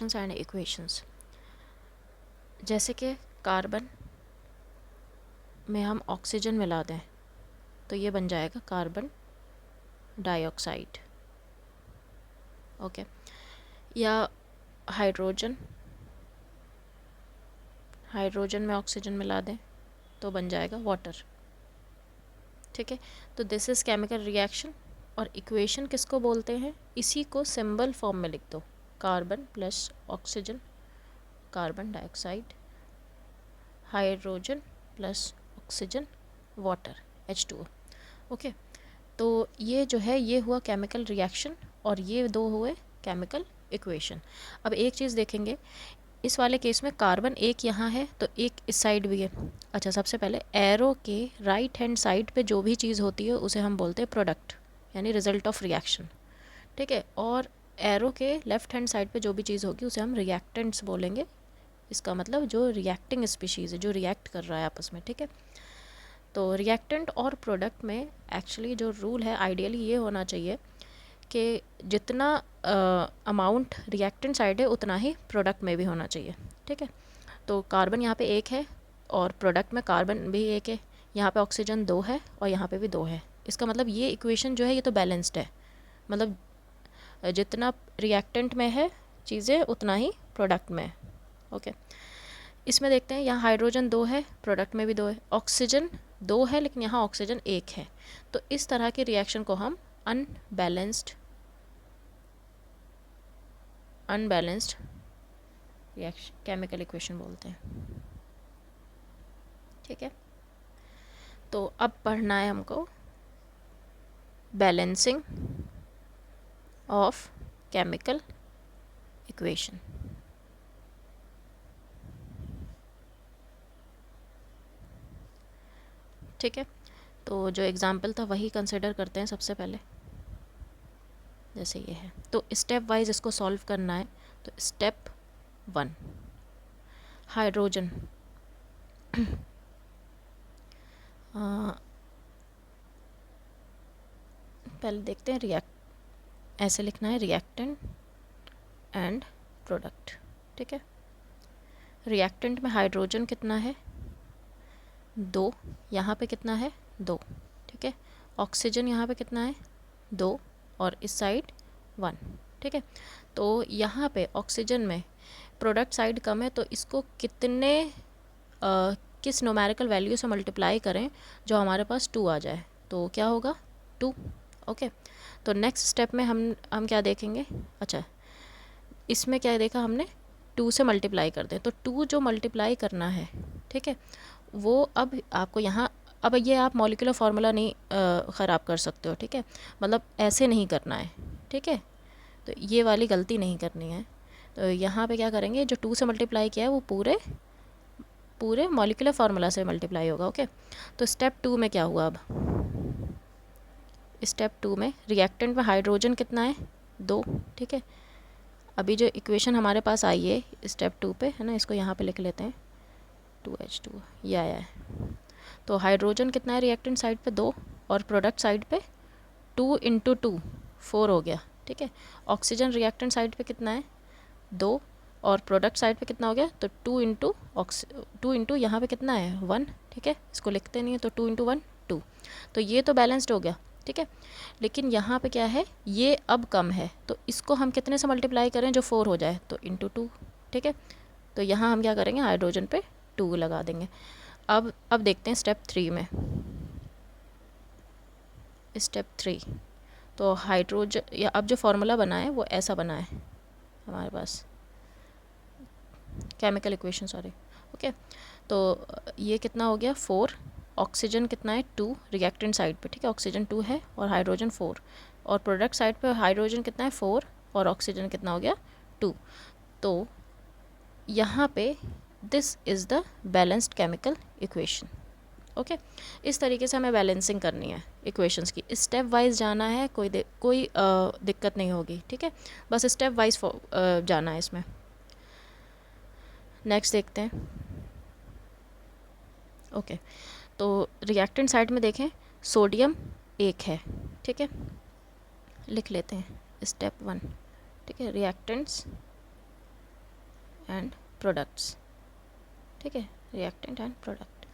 Reactions and equations. जैसे कि carbon में हम ऑक्सीजन मिला दें तो ये बन जाएगा कार्बन डाइऑक्साइड। ओके, या हाइड्रोजन में ऑक्सीजन मिला दें तो बन जाएगा वाटर। ठीक है, तो दिस इज़ केमिकल रिएक्शन। और इक्वेशन किसको बोलते हैं, इसी को सिंबल फॉर्म में लिख दो, carbon plus oxygen carbon dioxide, hydrogen plus oxygen water H2O। Okay, तो ये जो है ये हुआ केमिकल रिएक्शन और ये दो हुए केमिकल इक्वेशन। अब एक चीज़ देखेंगे, इस वाले केस में कार्बन एक यहाँ है तो एक इस साइड भी है। अच्छा, सबसे पहले एरो के राइट हैंड साइड पे जो भी चीज़ होती है उसे हम बोलते हैं प्रोडक्ट, यानी रिजल्ट ऑफ रिएक्शन। ठीक है, और एरो के लेफ्ट हैंड साइड पे जो भी चीज़ होगी उसे हम रिएक्टेंट्स बोलेंगे। इसका मतलब जो रिएक्टिंग स्पीशीज़ है, जो रिएक्ट कर रहा है आपस में। ठीक है, तो रिएक्टेंट और प्रोडक्ट में एक्चुअली जो रूल है आइडियली ये होना चाहिए कि जितना अमाउंट रिएक्टेंट साइड है उतना ही प्रोडक्ट में भी होना चाहिए। ठीक है, तो कार्बन यहाँ पे एक है और प्रोडक्ट में कार्बन भी एक है, यहाँ पे ऑक्सीजन 2 है और यहाँ पे भी 2 है। इसका मतलब ये इक्वेशन जो है ये तो बैलेंस्ड है, मतलब जितना रिएक्टेंट में है चीज़ें उतना ही प्रोडक्ट में है। ओके, इसमें देखते हैं, यहाँ हाइड्रोजन 2 है, प्रोडक्ट में भी 2 है, ऑक्सीजन 2 है लेकिन यहाँ ऑक्सीजन 1 है। तो इस तरह के रिएक्शन को हम अनबैलेंस्ड रिएक्शन केमिकल इक्वेशन बोलते हैं। ठीक है, तो अब पढ़ना है हमको बैलेंसिंग ऑफ केमिकल इक्वेशन। ठीक है, तो जो एग्जाम्पल था वही कंसिडर करते हैं सबसे पहले। जैसे ये है तो स्टेप वाइज इसको सॉल्व करना है। तो स्टेप 1, हाइड्रोजन पहले देखते हैं, ऐसे लिखना है रिएक्टेंट एंड प्रोडक्ट। ठीक है, रिएक्टेंट में हाइड्रोजन कितना है 2, यहाँ पे कितना है 2। ठीक है, ऑक्सीजन यहाँ पे कितना है 2 और इस साइड 1। ठीक है, तो यहाँ पे ऑक्सीजन में प्रोडक्ट साइड कम है तो इसको किस न्यूमेरिकल वैल्यू से मल्टीप्लाई करें जो हमारे पास 2 आ जाए, तो क्या होगा 2। ओके, तो नेक्स्ट स्टेप में हम क्या देखेंगे, अच्छा इसमें क्या देखा हमने 2 से मल्टीप्लाई कर दें, तो 2 जो मल्टीप्लाई करना है, ठीक है, वो अब आपको यहाँ, अब ये आप मॉलिक्यूलर फार्मूला नहीं ख़राब कर सकते हो। ठीक है, मतलब ऐसे नहीं करना है। ठीक है, तो ये वाली गलती नहीं करनी है। तो यहाँ पे क्या करेंगे, जो 2 से मल्टीप्लाई किया है वो पूरे मॉलिक्यूलर फार्मूला से मल्टीप्लाई होगा। ओके, तो स्टेप 2 में क्या हुआ, अब स्टेप 2 में रिएक्टेंट में हाइड्रोजन कितना है 2। ठीक है, अभी जो इक्वेशन हमारे पास आई है स्टेप 2 पे है ना, इसको यहाँ पे लिख लेते हैं 2H2, ये आया है। तो हाइड्रोजन कितना है रिएक्टेंट साइड पे 2 और प्रोडक्ट साइड पे 2 × 2 4 हो गया। ठीक है, ऑक्सीजन रिएक्टेंट साइड पे कितना है 2 और प्रोडक्ट साइड पे कितना हो गया, तो 2 इंटू यहाँ पे कितना है 1। ठीक है, इसको लिखते नहीं है तो 2 × 1 2, तो ये तो बैलेंस्ड हो गया। ठीक है, लेकिन यहाँ पे क्या है, ये अब कम है तो इसको हम कितने से मल्टीप्लाई करें जो 4 हो जाए, तो × 2। ठीक है, तो यहाँ हम क्या करेंगे, हाइड्रोजन पे 2 लगा देंगे। अब देखते हैं स्टेप 3 में। स्टेप 3 तो हाइड्रोजन, या अब जो फार्मूला बना है वो ऐसा बना है हमारे पास, केमिकल इक्वेशन सॉरी। ओके, तो ये कितना हो गया 4, ऑक्सीजन कितना है 2 रिएक्टेंट साइड पे। ठीक है, ऑक्सीजन 2 है और हाइड्रोजन 4, और प्रोडक्ट साइड पे हाइड्रोजन कितना है 4 और ऑक्सीजन कितना हो गया 2। तो यहाँ पे this is the balanced chemical equation. Okay, इस तरीके से हमें बैलेंसिंग करनी है इक्वेशंस की, स्टेप वाइज जाना है, कोई दिक्कत नहीं होगी। ठीक है, बस स्टेप वाइज जाना है इसमें। नेक्स्ट देखते हैं। ओके, तो रिएक्टेंट साइड में देखें सोडियम 1 है। ठीक है, लिख लेते हैं स्टेप 1। ठीक है, रिएक्टेंट्स एंड प्रोडक्ट्स, ठीक है, रिएक्टेंट एंड प्रोडक्ट।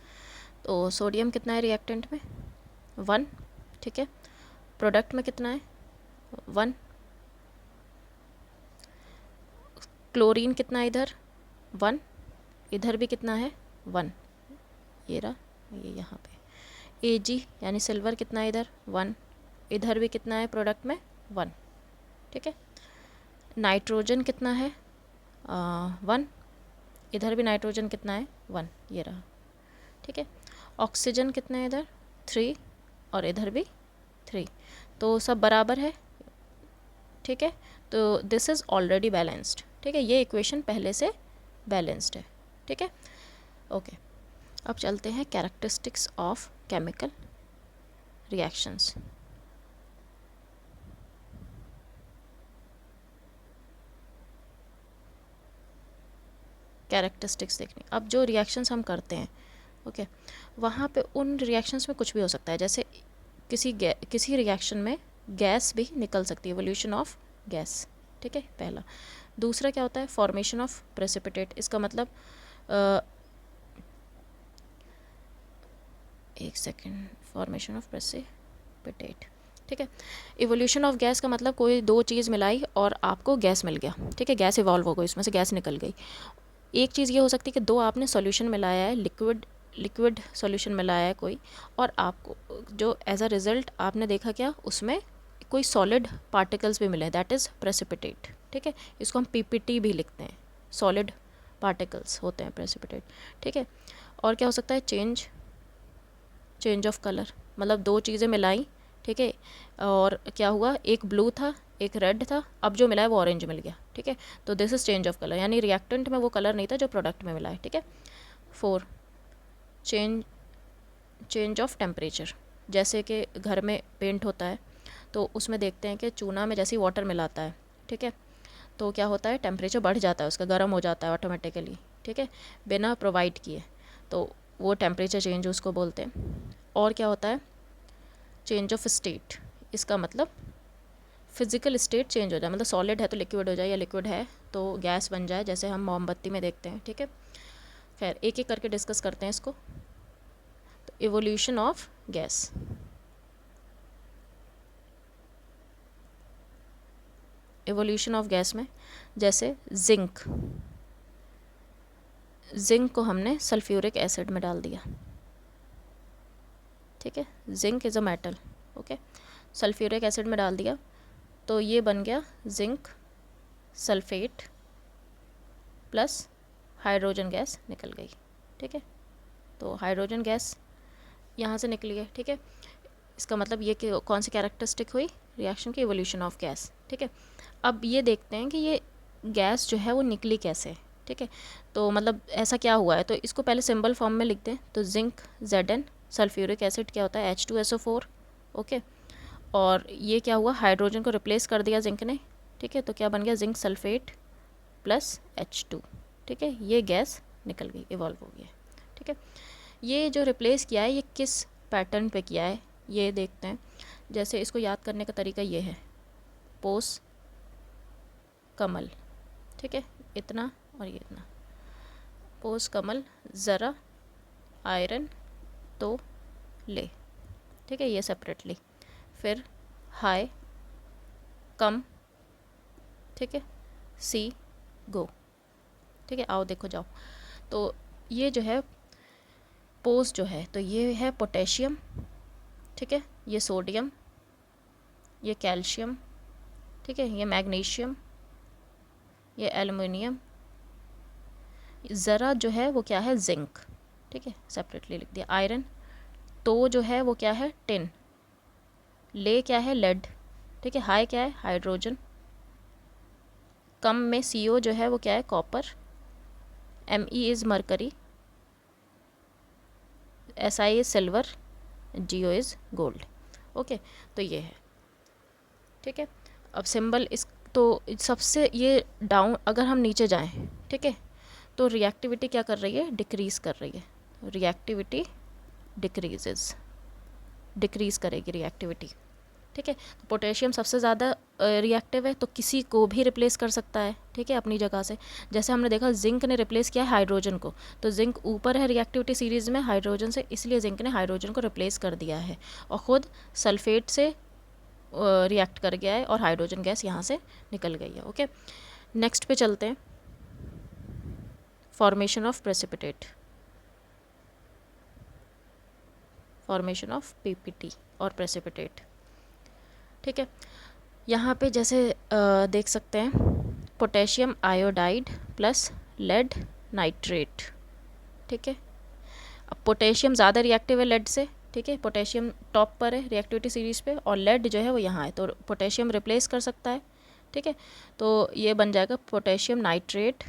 तो सोडियम कितना है रिएक्टेंट में 1, ठीक है, प्रोडक्ट में कितना है 1, क्लोरीन कितना है इधर 1, इधर भी कितना है 1, ये रहा, ये यहाँ पे Ag यानी सिल्वर कितना है इधर 1, इधर भी कितना है प्रोडक्ट में 1, ठीक है। नाइट्रोजन कितना है 1, इधर भी नाइट्रोजन कितना है 1, ये रहा, ठीक है। ऑक्सीजन कितना है इधर 3 और इधर भी 3, तो सब बराबर है, ठीक है। तो दिस इज़ ऑलरेडी बैलेंस्ड, ठीक है, ये इक्वेशन पहले से बैलेंस्ड है, ठीक है, ओके। अब चलते हैं characteristics of chemical reactions. Characteristics देखनी, अब जो रिएक्शंस हम करते हैं, ओके, वहाँ पे उन रिएक्शंस में कुछ भी हो सकता है, जैसे किसी रिएक्शन में गैस भी निकल सकती है, एवोल्यूशन ऑफ गैस, ठीक है, पहला। दूसरा क्या होता है फॉर्मेशन ऑफ प्रेसिपिटेट, इसका मतलब एक सेकेंड, फॉर्मेशन ऑफ प्रेसिपिटेट, ठीक है। इवोल्यूशन ऑफ गैस का मतलब कोई दो चीज़ मिलाई और आपको गैस मिल गया, ठीक है, गैस इवॉल्व हो गई, इसमें से गैस निकल गई। एक चीज़ ये हो सकती है कि दो आपने सॉल्यूशन मिलाया है, लिक्विड सॉल्यूशन मिलाया है कोई, और आपको जो एज अ रिज़ल्ट आपने देखा क्या उसमें कोई सॉलिड पार्टिकल्स भी मिले, दैट इज़ प्रेसिपिटेट, ठीक है। इसको हम पीपीटी भी लिखते हैं, सॉलिड पार्टिकल्स होते हैं प्रेसिपिटेट, ठीक है। और क्या हो सकता है चेंज ऑफ कलर, मतलब दो चीज़ें मिलाई, ठीक है, और क्या हुआ, एक ब्लू था एक रेड था, अब जो मिला है वो ऑरेंज मिल गया, ठीक है, तो this is change of colour, यानी रिएक्टेंट में वो कलर नहीं था जो प्रोडक्ट में मिला है, ठीक है। 4 चेंज ऑफ टेम्परेचर, जैसे कि घर में पेंट होता है तो उसमें देखते हैं कि चूना में जैसे ही वाटर मिलाता है, ठीक है, तो क्या होता है टेम्परेचर बढ़ जाता है, उसका गर्म हो जाता है ऑटोमेटिकली, ठीक है, बिना प्रोवाइड किए, तो वो टेम्परेचर चेंज उसको बोलते हैं। और क्या होता है चेंज ऑफ स्टेट, इसका मतलब फिजिकल स्टेट चेंज हो जाए, मतलब सॉलिड है तो लिक्विड हो जाए, या लिक्विड है तो गैस बन जाए, जैसे हम मोमबत्ती में देखते हैं, ठीक है। खैर एक एक करके डिस्कस करते हैं इसको। तो evolution of gas, evolution of gas में जैसे जिंक को हमने सल्फ्यूरिक एसिड में डाल दिया, ठीक है, zinc is a metal, okay, sulphuric acid में डाल दिया तो ये बन गया zinc sulphate plus hydrogen gas निकल गई, ठीक है। तो हाइड्रोजन गैस यहाँ से निकली है, ठीक है, इसका मतलब ये कि कौन सी कैरेक्टरिस्टिक हुई रिएक्शन की, इवोल्यूशन ऑफ गैस, ठीक है। अब ये देखते हैं कि ये गैस जो है वो निकली कैसे, ठीक है, तो मतलब ऐसा क्या हुआ है, तो इसको पहले सिंबल फॉर्म में लिख दें, तो जिंक Zn, सल्फ्यूरिक एसिड क्या होता है H2SO4, ओके, और ये क्या हुआ हाइड्रोजन को रिप्लेस कर दिया जिंक ने, ठीक है, तो क्या बन गया जिंक सल्फेट प्लस H2, ठीक है, ये गैस निकल गई, इवॉल्व हो गया, ठीक है। ये जो रिप्लेस किया है ये किस पैटर्न पे किया है ये देखते हैं। जैसे इसको याद करने का तरीका ये है, पोस कमल, ठीक है, इतना और ये इतना, पोस कमल ज़रा आयरन तो ले, ठीक है, ये सेपरेटली, फिर हाई कम, ठीक है, सी गो, ठीक है, आओ देखो जाओ। तो ये जो है पोस जो है तो ये है पोटेशियम, ठीक है, ये सोडियम, ये कैल्शियम, ठीक है, ये मैग्नीशियम, ये एल्युमिनियम, ज़रा जो है वो क्या है जिंक, ठीक है, सेपरेटली लिख दिया। आयरन तो जो है वो क्या है टिन, ले क्या है लेड, ठीक है, हाई क्या है हाइड्रोजन, कम में CO जो है वो क्या है copper, Me is mercury, Si is silver, Go is gold, okay, तो ये है, ठीक है। अब सिंबल इस तो सबसे ये डाउन अगर हम नीचे जाएं, ठीक है, तो रिएक्टिविटी क्या कर रही है डिक्रीज़ कर रही है, रिएक्टिविटी डिक्रीज़ करेगी रिएक्टिविटी, ठीक है। तो पोटेशियम सबसे ज़्यादा रिएक्टिव है, तो किसी को भी रिप्लेस कर सकता है, ठीक है, अपनी जगह से। जैसे हमने देखा जिंक ने रिप्लेस किया हाइड्रोजन को, तो जिंक ऊपर है रिएक्टिविटी सीरीज़ में हाइड्रोजन से, इसलिए जिंक ने हाइड्रोजन को रिप्लेस कर दिया है और ख़ुद सल्फेट से रिएक्ट कर गया है और हाइड्रोजन गैस यहाँ से निकल गई है। ओके, नेक्स्ट पे चलते हैं, formation of precipitate, formation of PPT और प्रेसिपिटेट। ठीक है, यहाँ पे जैसे देख सकते हैं potassium iodide plus lead nitrate. ठीक है, अब पोटेशियम ज़्यादा रिएक्टिव है लेड से, ठीक है, पोटेशियम टॉप पर है रिएक्टिविटी सीरीज़ पे और लेड जो है वो यहाँ है, तो पोटेशियम रिप्लेस कर सकता है। ठीक है, तो ये बन जाएगा potassium nitrate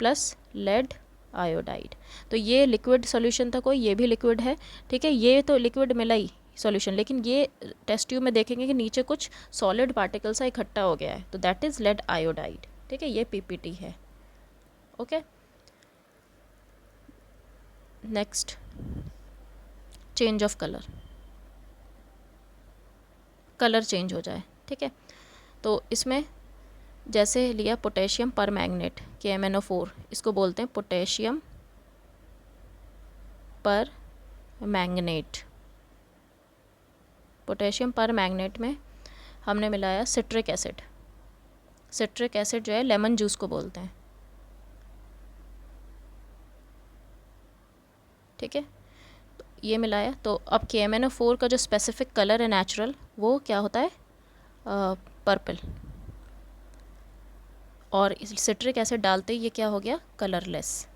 plus lead iodide. तो ये लिक्विड सॉल्यूशन था कोई, ये भी लिक्विड है। ठीक है, ये तो लिक्विड मिला ही सॉल्यूशन, लेकिन ये टेस्ट ट्यूब में देखेंगे कि नीचे कुछ सॉलिड पार्टिकल सा इकट्ठा हो गया है, तो दैट इज़ लेड आयोडाइड। ठीक है, ये पीपीटी है। Okay, next, change of colour, colour change हो जाए। ठीक है, तो इसमें जैसे लिया पोटेशियम पर मैग्नेट KMnO4, इसको बोलते हैं पोटेशियम पर मैग्नेट। पोटेशियम पर मैग्नेट में हमने मिलाया सिट्रिक एसिड। सिट्रिक एसिड जो है लेमन जूस को बोलते हैं। ठीक है, तो ये मिलाया, तो अब KMnO4 का जो स्पेसिफिक कलर है नेचुरल, वो क्या होता है, पर्पल, और सिट्रिक एसिड डालते ही ये क्या हो गया, कलरलेस।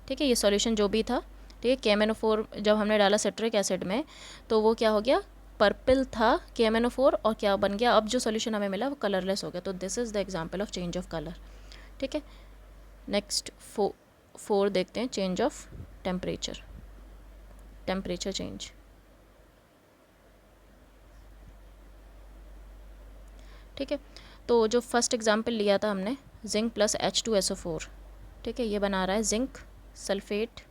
ठीक है, ये सॉल्यूशन जो भी था, ठीक है, KMnO4 जब हमने डाला सिट्रिक एसिड में तो वो क्या हो गया, पर्पल था KMnO4 और क्या बन गया, अब जो सॉल्यूशन हमें मिला वो कलरलेस हो गया। तो this is the example of change of colour. ठीक है, नेक्स्ट 4 देखते हैं, change of temperature, temperature change. ठीक है, तो जो फर्स्ट एग्जांपल लिया था हमने जिंक प्लस H2SO4, ठीक है, ये बना रहा है zinc sulphate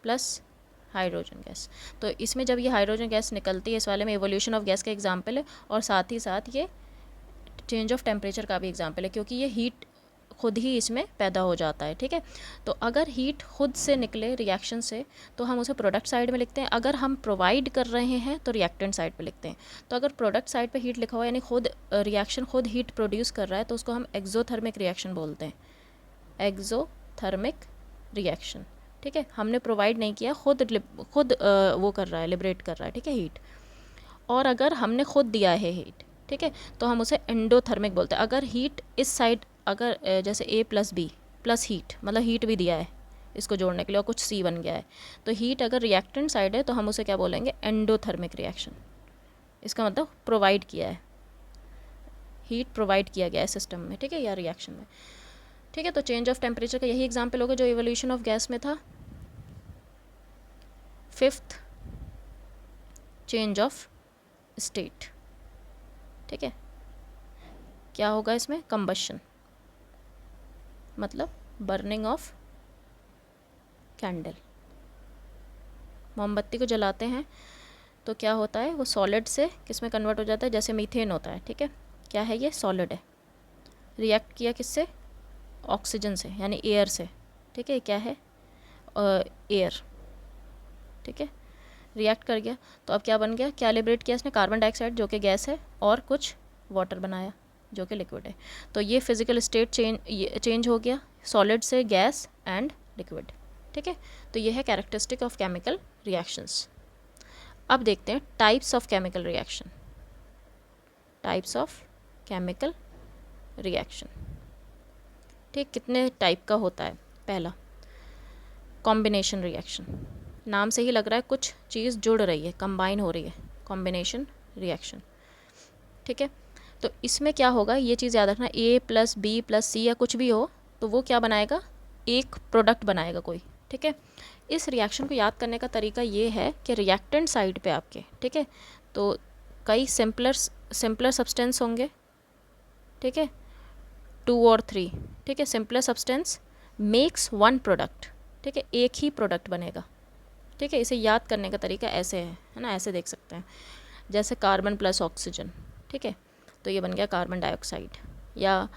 plus hydrogen gas. तो इसमें जब ये हाइड्रोजन गैस निकलती है, इस वाले में एवोल्यूशन ऑफ गैस का एग्जांपल है और साथ ही साथ ये चेंज ऑफ टेम्परेचर का भी एग्जांपल है, क्योंकि ये हीट खुद ही इसमें पैदा हो जाता है। ठीक है, तो अगर हीट खुद से निकले रिएक्शन से तो हम उसे प्रोडक्ट साइड में लिखते हैं, अगर हम प्रोवाइड कर रहे हैं तो रिएक्टेंट साइड पे लिखते हैं। तो अगर प्रोडक्ट साइड पे हीट लिखा हुआ है यानी खुद रिएक्शन खुद हीट प्रोड्यूस कर रहा है, तो उसको हम एक्सोथर्मिक रिएक्शन बोलते हैं, एक्सोथर्मिक रिएक्शन। ठीक है, हमने प्रोवाइड नहीं किया, खुद वो कर रहा है, लिबरेट कर रहा है, ठीक है, हीट। और अगर हमने खुद दिया है हीट, ठीक है, तो हम उसे एंडोथर्मिक बोलते हैं। अगर हीट इस साइड, अगर जैसे A + B प्लस हीट, मतलब हीट भी दिया है इसको जोड़ने के लिए और कुछ C बन गया है, तो हीट अगर रिएक्टेंट साइड है तो हम उसे क्या बोलेंगे, एंडोथर्मिक रिएक्शन। इसका मतलब प्रोवाइड किया है, हीट प्रोवाइड किया गया है सिस्टम में, ठीक है, या रिएक्शन में। ठीक है, तो चेंज ऑफ टेम्परेचर का यही एग्जाम्पल होगा जो इवोल्यूशन ऑफ गैस में था। 5th, change of state. ठीक है, क्या होगा इसमें, कंबशन, मतलब बर्निंग ऑफ कैंडल। मोमबत्ती को जलाते हैं तो क्या होता है, वो सॉलिड से किस में कन्वर्ट हो जाता है, जैसे मीथेन होता है। ठीक है, क्या है ये, सॉलिड है, रिएक्ट किया किससे, ऑक्सीजन से, यानी एयर से। ठीक है, क्या है, एयर। ठीक है, रिएक्ट कर गया, तो अब क्या बन गया, क्या लिबरेट किया इसने, कार्बन डाइऑक्साइड जो कि गैस है और कुछ वाटर बनाया जो कि लिक्विड है। तो ये फिजिकल स्टेट चेंज हो गया, सॉलिड से गैस एंड लिक्विड। ठीक है, तो ये है कैरेक्टरिस्टिक ऑफ केमिकल रिएक्शंस। अब देखते हैं types of chemical reaction, types of chemical reaction. ठीक, कितने टाइप का होता है। पहला, कॉम्बिनेशन रिएक्शन, नाम से ही लग रहा है कुछ चीज़ जुड़ रही है, कंबाइन हो रही है, कॉम्बिनेशन रिएक्शन। ठीक है, तो इसमें क्या होगा, ये चीज़ याद रखना, A + B + C या कुछ भी हो तो वो क्या बनाएगा, एक प्रोडक्ट बनाएगा कोई। ठीक है, इस रिएक्शन को याद करने का तरीका ये है कि रिएक्टेंट साइड पे आपके, ठीक है, तो कई सिंपलर सब्सटेंस होंगे, ठीक है, 2 और 3। ठीक है, सिंपलर सब्सटेंस मेक्स 1 प्रोडक्ट। ठीक है, एक ही प्रोडक्ट बनेगा। ठीक है, इसे याद करने का तरीका ऐसे है ना, ऐसे देख सकते हैं, जैसे कार्बन + ऑक्सीजन, ठीक है, तो ये बन गया कार्बन डाइऑक्साइड। या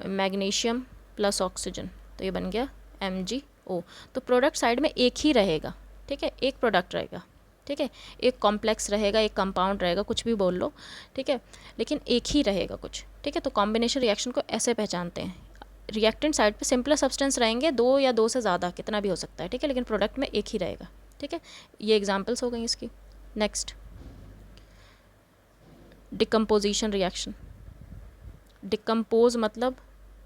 मैग्नीशियम प्लस ऑक्सीजन, तो ये बन गया MgO। तो प्रोडक्ट साइड में एक ही रहेगा, ठीक है, एक प्रोडक्ट रहेगा, ठीक है, एक कॉम्प्लेक्स रहेगा, एक कंपाउंड रहेगा, कुछ भी बोल लो, ठीक है, लेकिन एक ही रहेगा कुछ, ठीक है। तो कॉम्बिनेशन रिएक्शन को ऐसे पहचानते हैं। रिएक्टेंट साइड पे सिंपलर सब्सटेंस रहेंगे, 2 या 2 से ज़्यादा, कितना भी हो सकता है, ठीक है, लेकिन प्रोडक्ट में एक ही रहेगा, ठीक है। ये एग्जांपल्स हो गई इसकी। Next, decomposition reaction. डिकम्पोज मतलब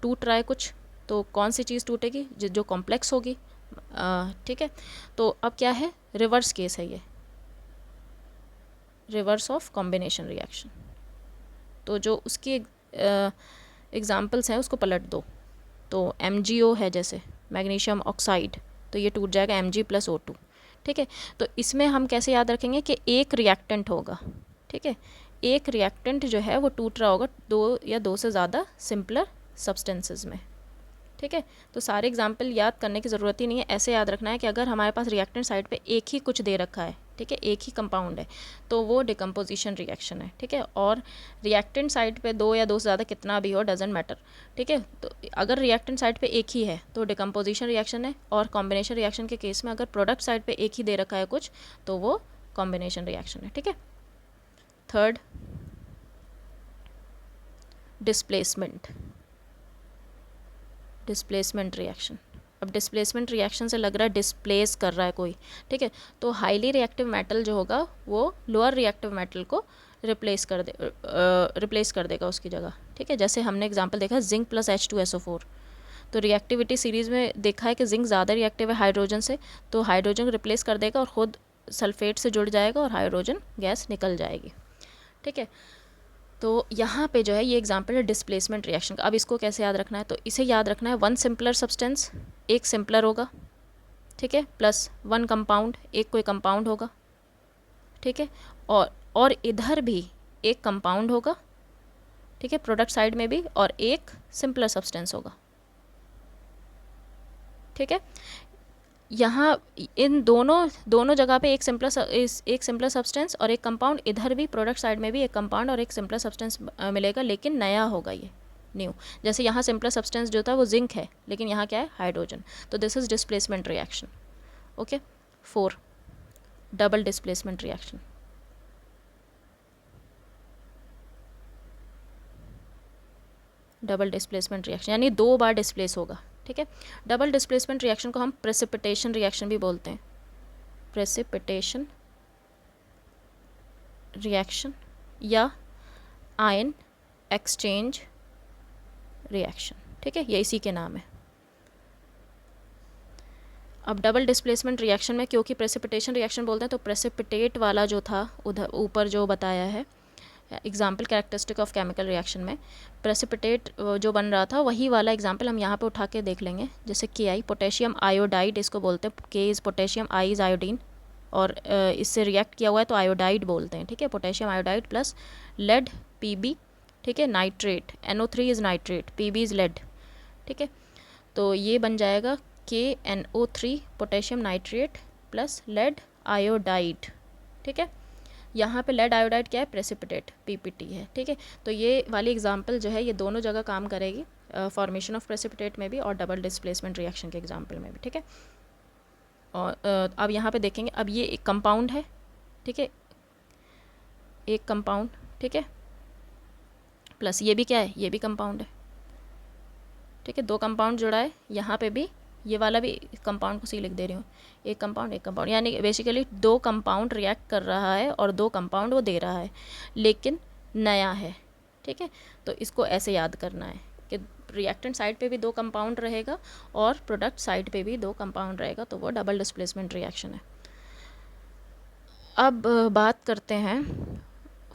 टूट रहा है कुछ, तो कौन सी चीज़ टूटेगी, जो कॉम्प्लेक्स होगी, ठीक है। तो अब क्या है, रिवर्स केस है ये, रिवर्स ऑफ कॉम्बिनेशन रिएक्शन। तो जो उसके एग्जाम्पल्स हैं उसको पलट दो। तो MgO है जैसे मैग्नीशियम ऑक्साइड, तो ये टूट जाएगा Mg+O2, ठीक है। तो इसमें हम कैसे याद रखेंगे कि एक रिएक्टेंट होगा, ठीक है, एक रिएक्टेंट जो है वो टूट रहा होगा 2 या 2 से ज़्यादा सिंपलर सब्सटेंसेस में, ठीक है। तो सारे एग्जाम्पल याद करने की ज़रूरत ही नहीं है, ऐसे याद रखना है कि अगर हमारे पास रिएक्टेंट साइड पे एक ही कुछ दे रखा है, ठीक है, एक ही कंपाउंड है, तो वो डिकम्पोजिशन रिएक्शन है, ठीक है। और रिएक्टेंट साइड पे 2 या 2 से ज़्यादा कितना भी हो, डजेंट मैटर, ठीक है। तो अगर रिएक्टेंट साइड पे एक ही है तो डिकम्पोजिशन रिएक्शन है, और कॉम्बिनेशन रिएक्शन के केस में अगर प्रोडक्ट साइड पे एक ही दे रखा है कुछ, तो वो कॉम्बिनेशन रिएक्शन है, ठीक है। Third, displacement. Displacement reaction. अब डिस्प्लेसमेंट रिएक्शन से लग रहा है डिस्प्लेस कर रहा है कोई, ठीक है। तो हाईली रिएक्टिव मेटल जो होगा वो लोअर रिएक्टिव मेटल को रिप्लेस कर देगा उसकी जगह, ठीक है। जैसे हमने एग्जांपल देखा जिंक प्लस H2SO4, तो रिएक्टिविटी सीरीज़ में देखा है कि जिंक ज़्यादा रिएक्टिव है हाइड्रोजन से, तो हाइड्रोजन रिप्लेस कर देगा और ख़ुद सल्फेट से जुड़ जाएगा और हाइड्रोजन गैस निकल जाएगी, ठीक है। तो यहाँ पे जो है ये एग्जांपल है डिस्प्लेसमेंट रिएक्शन का। अब इसको कैसे याद रखना है, तो इसे याद रखना है 1 सिंपलर सब्सटेंस, एक सिंपलर होगा, ठीक है, प्लस 1 कंपाउंड, एक कोई कंपाउंड होगा, ठीक है, और इधर भी एक कंपाउंड होगा, ठीक है, प्रोडक्ट साइड में भी, और एक सिंपलर सब्सटेंस होगा, ठीक है। यहाँ इन दोनों जगह पे एक सिंपलर सब्सटेंस और एक कंपाउंड, इधर भी प्रोडक्ट साइड में भी एक कंपाउंड और एक सिंपलर सब्सटेंस मिलेगा, लेकिन नया होगा ये, न्यू। जैसे यहाँ सिंपलर सब्सटेंस जो था वो जिंक है, लेकिन यहाँ क्या है, हाइड्रोजन। तो this is displacement reaction, okay. 4, double displacement reaction. Double displacement reaction यानी 2 बार डिस्प्लेस होगा, ठीक है। डबल डिस्प्लेसमेंट रिएक्शन को हम प्रेसिपिटेशन रिएक्शन भी बोलते हैं, प्रेसिपिटेशन रिएक्शन या आयन एक्सचेंज रिएक्शन, ठीक है, ये इसी के नाम है। अब डबल डिस्प्लेसमेंट रिएक्शन में क्योंकि प्रेसिपिटेशन रिएक्शन बोलते हैं, तो प्रेसिपिटेट वाला जो था उधर ऊपर जो बताया है example characteristic of chemical reaction में, प्रेसिपिटेट जो बन रहा था वही वाला एग्जाम्पल हम यहाँ पे उठा के देख लेंगे। जैसे KI पोटेशियम आयोडाइड इसको बोलते हैं, K is potassium, I is iodine, और इससे रिएक्ट किया हुआ है तो आयोडाइड बोलते हैं, ठीक है, potassium iodide plus lead Pb, ठीक है, nitrate NO3 is nitrate, Pb is lead, ठीक है। तो ये बन जाएगा KNO3 potassium nitrate plus lead iodide, ठीक है। यहाँ पे लेड आयोडाइड क्या है, प्रेसिपिटेट PPT है, ठीक है। तो ये वाली एग्जांपल जो है ये दोनों जगह काम करेगी, फॉर्मेशन ऑफ प्रेसिपिटेट में भी और डबल डिस्प्लेसमेंट रिएक्शन के एग्जांपल में भी, ठीक है। और अब यहाँ पे देखेंगे, अब ये एक कंपाउंड है, ठीक है, एक कंपाउंड, ठीक है, प्लस ये भी क्या है, ये भी कंपाउंड है, ठीक है, 2 कंपाउंड जुड़ा है। यहाँ पे भी ये वाला भी कंपाउंड को सी लिख दे रही हूँ, एक कंपाउंड, यानी बेसिकली 2 कंपाउंड रिएक्ट कर रहा है और 2 कंपाउंड वो दे रहा है, लेकिन नया है, ठीक है। तो इसको ऐसे याद करना है कि रिएक्टेंट साइड पे भी 2 कंपाउंड रहेगा और प्रोडक्ट साइड पे भी 2 कंपाउंड रहेगा, तो वो डबल डिस्प्लेसमेंट रिएक्शन है। अब बात करते हैं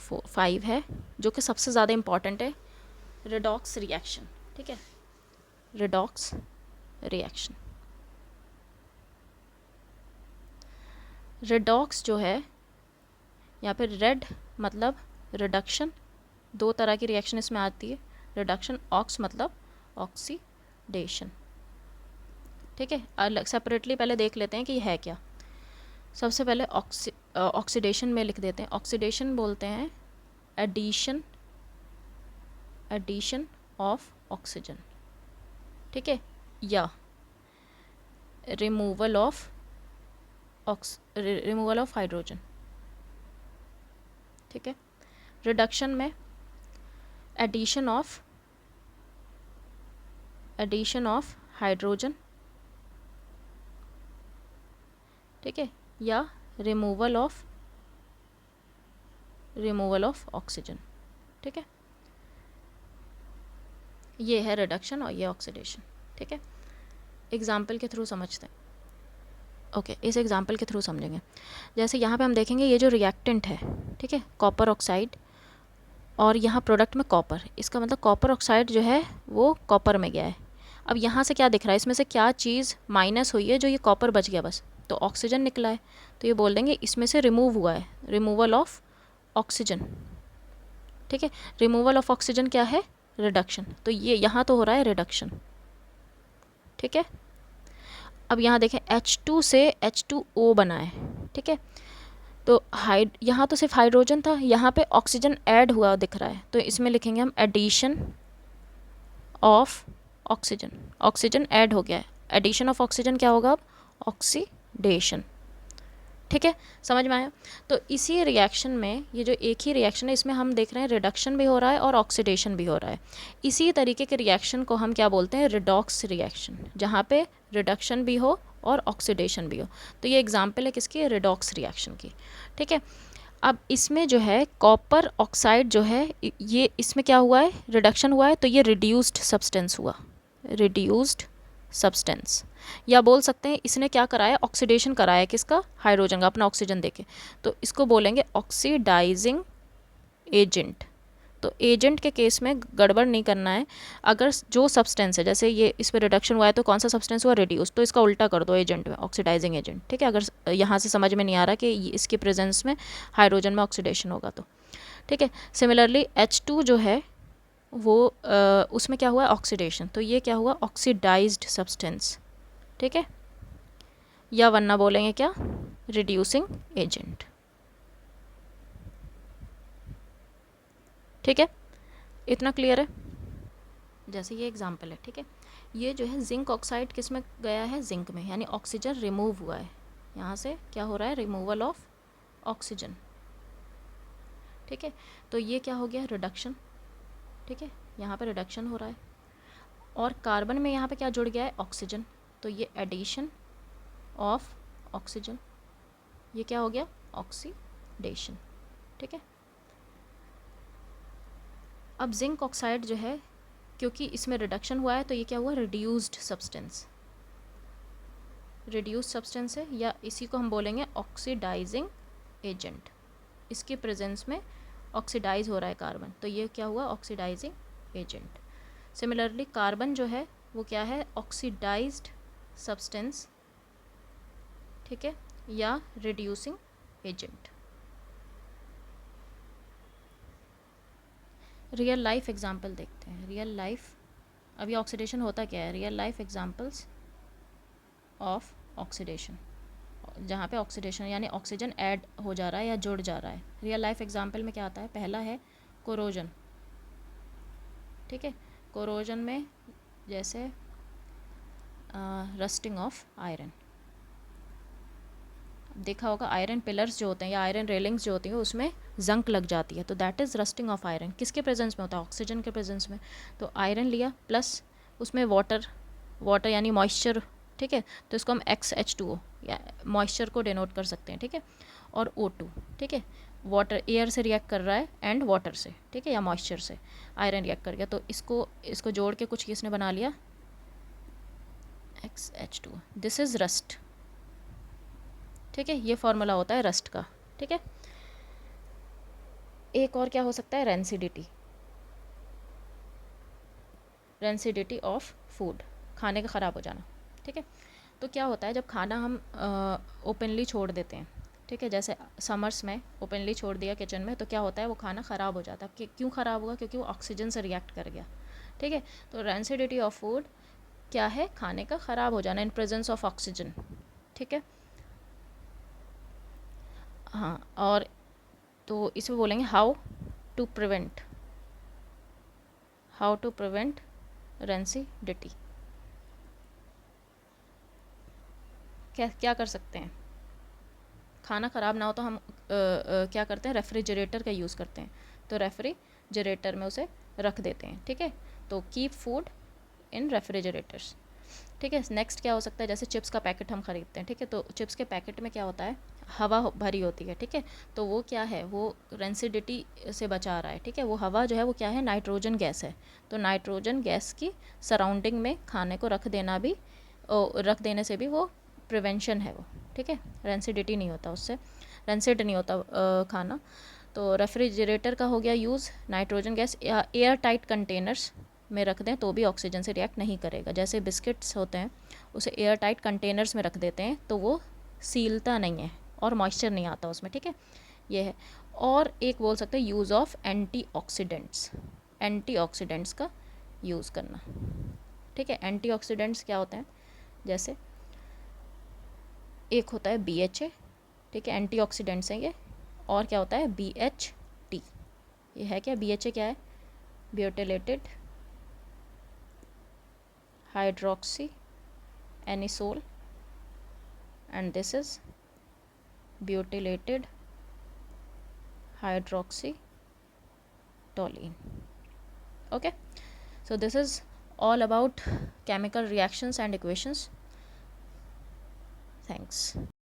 5 है जो कि सबसे ज़्यादा इम्पॉर्टेंट है, रेडॉक्स रिएक्शन, ठीक है, रेडॉक्स रिएक्शन। रेडॉक्स जो है यहाँ पे रेड मतलब रिडक्शन, 2 तरह की रिएक्शन इसमें आती है, रिडक्शन, ऑक्स मतलब ऑक्सीडेशन, ठीक है। अलग सेपरेटली पहले देख लेते हैं कि ये है क्या। सबसे पहले ऑक्सीडेशन में लिख देते हैं, ऑक्सीडेशन बोलते हैं एडिशन एडिशन ऑफ ऑक्सीजन, ठीक है, या रिमूवल ऑफ हाइड्रोजन, ठीक है। रिडक्शन में एडिशन ऑफ हाइड्रोजन, ठीक है, या रिमूवल ऑफ ऑक्सीजन, ठीक है। ये है रिडक्शन और ये ऑक्सीडेशन, ठीक है। एग्जाम्पल के थ्रू समझते हैं। ओके, इस एग्जाम्पल के थ्रू समझेंगे। जैसे यहाँ पे हम देखेंगे ये जो रिएक्टेंट है, ठीक है, कॉपर ऑक्साइड, और यहाँ प्रोडक्ट में कॉपर, इसका मतलब कॉपर ऑक्साइड जो है वो कॉपर में गया है। अब यहाँ से क्या दिख रहा है, इसमें से क्या चीज़ माइनस हुई है जो ये कॉपर बच गया, बस तो ऑक्सीजन निकला है, तो ये बोल देंगे इसमें से रिमूव हुआ है, रिमूवल ऑफ ऑक्सीजन, ठीक है। रिमूवल ऑफ ऑक्सीजन क्या है, रिडक्शन, तो ये यहाँ तो हो रहा है रिडक्शन, ठीक है। अब यहाँ देखें H2 से H2O बना है, ठीक है, तो यहाँ तो सिर्फ हाइड्रोजन था, यहाँ पे ऑक्सीजन ऐड हुआ दिख रहा है, तो इसमें लिखेंगे हम addition of oxygen, oxygen add हो गया है, एडिशन ऑफ ऑक्सीजन क्या होगा अब, ऑक्सीडेशन, ठीक है, समझ में आया। तो इसी रिएक्शन में, ये जो एक ही रिएक्शन है, इसमें हम देख रहे हैं रिडक्शन भी हो रहा है और ऑक्सीडेशन भी हो रहा है। इसी तरीके के रिएक्शन को हम क्या बोलते हैं, रिडॉक्स रिएक्शन, जहाँ पे रिडक्शन भी हो और ऑक्सीडेशन भी हो। तो ये एग्जाम्पल है किसकी, रिडॉक्स रिएक्शन की, ठीक है। अब इसमें जो है कॉपर ऑक्साइड जो है, ये इसमें क्या हुआ है, रिडक्शन हुआ है, तो ये रिड्यूस्ड सब्सटेंस हुआ, रिड्यूस्ड सब्सटेंस, या बोल सकते हैं इसने क्या कराया, ऑक्सीडेशन कराया, किसका, हाइड्रोजन का, अपना ऑक्सीजन देके, तो इसको बोलेंगे ऑक्सीडाइजिंग एजेंट। तो एजेंट के केस में गड़बड़ नहीं करना है, अगर जो सब्सटेंस है, जैसे ये इस पर रिडक्शन हुआ है तो कौन सा सब्सटेंस हुआ, रिड्यूस, तो इसका उल्टा कर दो एजेंट में, ऑक्सीडाइजिंग एजेंट, ठीक है। अगर यहाँ से समझ में नहीं आ रहा कि इसके प्रेजेंस में हाइड्रोजन में ऑक्सीडेशन होगा तो, ठीक है। सिमिलरली H2 जो है वो उसमें क्या हुआ, ऑक्सीडेशन, तो ये क्या हुआ, ऑक्सीडाइज्ड सब्सटेंस, ठीक है, या वरना बोलेंगे क्या, रिड्यूसिंग एजेंट, ठीक है। इतना क्लियर है। जैसे ये एग्जांपल है, ठीक है, ये जो है जिंक ऑक्साइड किस में गया है, जिंक में, यानी ऑक्सीजन रिमूव हुआ है, यहाँ से क्या हो रहा है, रिमूवल ऑफ ऑक्सीजन, ठीक है। तो ये क्या हो गया, रिडक्शन, ठीक है, यहाँ पे रिडक्शन हो रहा है, और कार्बन में यहाँ पे क्या जुड़ गया है, ऑक्सीजन, तो ये एडिशन ऑफ ऑक्सीजन, ये क्या हो गया, ऑक्सीडेशन, ठीक है। अब जिंक ऑक्साइड जो है, क्योंकि इसमें रिडक्शन हुआ है, तो ये क्या हुआ, रिड्यूस्ड सब्सटेंस, रिड्यूस्ड सब्सटेंस है, या इसी को हम बोलेंगे ऑक्सीडाइजिंग एजेंट, इसके प्रेजेंस में ऑक्सीडाइज हो रहा है कार्बन, तो ये क्या हुआ, ऑक्सीडाइजिंग एजेंट। सिमिलरली कार्बन जो है वो क्या है, ऑक्सीडाइज्ड सब्सटेंस, ठीक है, या reducing agent. Real life example देखते हैं, रियल लाइफ, अभी ऑक्सीडेशन होता क्या है, real life examples of oxidation, जहाँ पे ऑक्सीडेशन यानी ऑक्सीजन ऐड हो जा रहा है या जुड़ जा रहा है। रियल लाइफ एग्जांपल में क्या आता है, पहला है कोरोजन, ठीक है, कोरोजन में जैसे रस्टिंग ऑफ आयरन, देखा होगा आयरन पिलर्स जो होते हैं या आयरन रेलिंग्स जो होती हैं उसमें जंक लग जाती है, तो that is rusting of iron, किसके प्रेजेंस में होता है, ऑक्सीजन के प्रेजेंस में। तो आयरन लिया प्लस उसमें वाटर यानी मॉइस्चर, ठीक है, तो इसको हम XH2O या मॉइस्चर को डिनोट कर सकते हैं, ठीक है, और O2, ठीक है, वाटर एयर से रिएक्ट कर रहा है एंड वाटर से, ठीक है, या मॉइस्चर से आयरन रिएक्ट कर गया, तो इसको जोड़ के कुछ किसने बना लिया, XH2O, दिस इज़ रस्ट, ठीक है, ये फॉर्मूला होता है रस्ट का, ठीक है। एक और क्या हो सकता है, रेंसिडिटी ऑफ फूड, खाने का ख़राब हो जाना, ठीक है। तो क्या होता है जब खाना हम ओपनली छोड़ देते हैं, ठीक है, जैसे समर्स में ओपनली छोड़ दिया किचन में, तो क्या होता है वो खाना ख़राब हो जाता है, क्यों ख़राब हुआ, क्योंकि वो ऑक्सीजन से रिएक्ट कर गया, ठीक है। तो रेंसिडिटी ऑफ फूड क्या है, खाने का ख़राब हो जाना इन प्रेजेंस ऑफ ऑक्सीजन, ठीक है। हाँ, और तो इसमें बोलेंगे how to how to prevent rancidity, क्या क्या कर सकते हैं? खाना ख़राब ना हो तो हम क्या करते हैं, रेफ्रिजरेटर का यूज़ करते हैं, तो रेफ्रिजरेटर में उसे रख देते हैं, ठीक है। तो कीप फूड इन रेफ्रिजरेटर्स, ठीक है। नेक्स्ट क्या हो सकता है, जैसे चिप्स का पैकेट हम ख़रीदते हैं, ठीक है, तो चिप्स के पैकेट में क्या होता है, हवा भरी होती है, ठीक है। तो वो क्या है, वो रेंसिडिटी से बचा रहा है, ठीक है। वो हवा जो है वो क्या है, नाइट्रोजन गैस है। तो नाइट्रोजन गैस की सराउंडिंग में खाने को रख देने से भी वो प्रिवेंशन है वो, ठीक है। रेंसिडिटी नहीं होता उससे, रेंसिड नहीं होता खाना। तो रेफ्रिजरेटर का हो गया यूज़, नाइट्रोजन गैस या एयर टाइट कंटेनर्स में रख दें तो भी ऑक्सीजन से रिएक्ट नहीं करेगा। जैसे बिस्किट्स होते हैं, उसे एयर टाइट कंटेनर्स में रख देते हैं तो वो सीलता नहीं है और मॉइस्चर नहीं आता उसमें, ठीक है। ये है। और एक बोल सकते हैं यूज़ ऑफ एंटीऑक्सीडेंट्स, एंटीऑक्सीडेंट्स का यूज़ करना, ठीक है। एंटीऑक्सीडेंट्स क्या होते हैं, जैसे एक होता है BHA, ठीक है, एंटीऑक्सीडेंट्स हैं ये। और क्या होता है BHT, ये है क्या, BHA क्या है, butylated hydroxy anisole, and this is butylated hydroxytoluene. Okay, so this is all about chemical reactions and equations. Thanks.